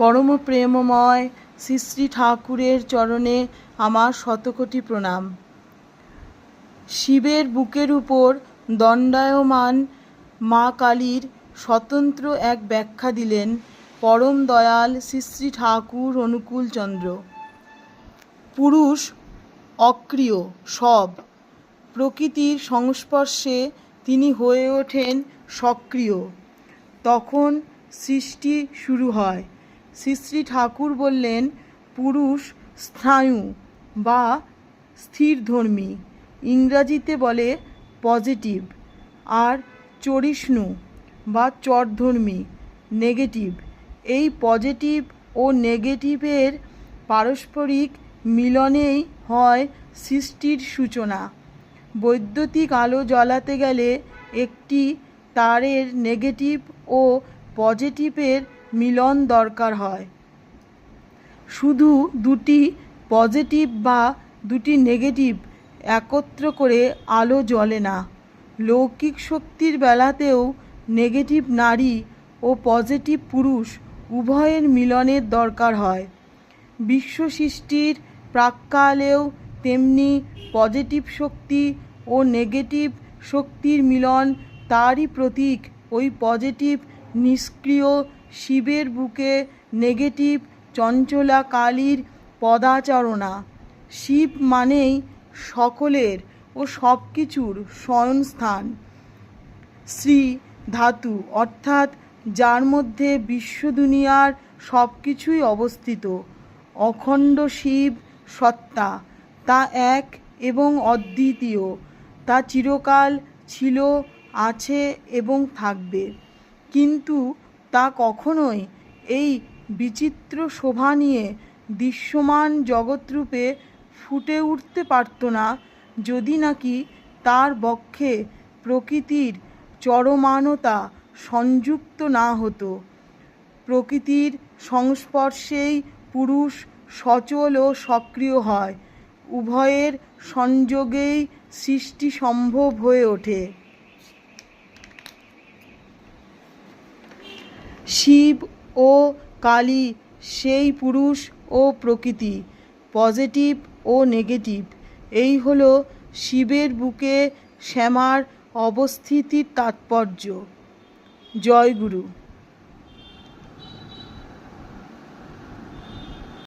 পরম প্রেমময় শ্রী শ্রী ঠাকুরের চরণে আমার শতকোটি প্রণাম। শিবের বুকের উপর দণ্ডায়মান মা কালীর স্বতন্ত্র এক ব্যাখ্যা দিলেন পরম দয়াল শ্রী শ্রী ঠাকুর অনুকূলচন্দ্র। পুরুষ অক্রিয় সব, প্রকৃতির সংস্পর্শে তিনি হয়ে ওঠেন সক্রিয়। তখন সৃষ্টি শুরু হয়। শ্রী শ্রী ঠাকুর বললেন, পুরুষ স্নায়ু বা স্থিরধর্মী, ইংরাজিতে বলে পজিটিভ, আর চরিষ্ণু বা চরধর্মী, নেগেটিভ। এই পজিটিভ ও নেগেটিভের পারস্পরিক মিলনেই হয় সৃষ্টির সূচনা। বৈদ্যুতিক আলো জ্বালাতে গেলে একটি তারের নেগেটিভ ও পজিটিভের মিলন দরকার হয়। শুধু দুটি পজিটিভ বা দুটি নেগেটিভ একত্র করে আলো জ্বলে না। লৌকিক শক্তির বেলাতেও নেগেটিভ নারী ও পজিটিভ পুরুষ উভয়ের মিলনের দরকার হয়। বিশ্ব সৃষ্টির প্রাক্কালেও তেমনি পজিটিভ শক্তি ও নেগেটিভ শক্তির মিলন, তারই প্রতীক ওই পজিটিভ নিষ্ক্রিয় শিবের বুকে নেগেটিভ চঞ্চলা কালীর পদাচারণা। শিব মানেই সকলের ও সব কিছুর শয়নস্থান। শ্রী ধাতু অর্থাৎ যার মধ্যে বিশ্ব দুনিয়ার সব কিছুই অবস্থিত। অখণ্ড শিব সত্তা, তা এক এবং অদ্বিতীয়। তা চিরকাল ছিল, আছে এবং থাকবে। কিন্তু তা কখনোই এই বিচিত্র শোভা নিয়ে দৃশ্যমান জগৎরূপে ফুটে উঠতে পারত না, যদি নাকি তার বক্ষে প্রকৃতির চরমানতা সংযুক্ত না হতো। প্রকৃতির সংস্পর্শেই পুরুষ সচল ও সক্রিয় হয়। উভয়ের সংযোগেই সৃষ্টি সম্ভব হয়ে ওঠে। শিব ও কালী সেই পুরুষ ও প্রকৃতি, পজিটিভ ও নেগেটিভ। এই হলো শিবের বুকে শ্যামার অবস্থিতির তাৎপর্য। জয় গুরু।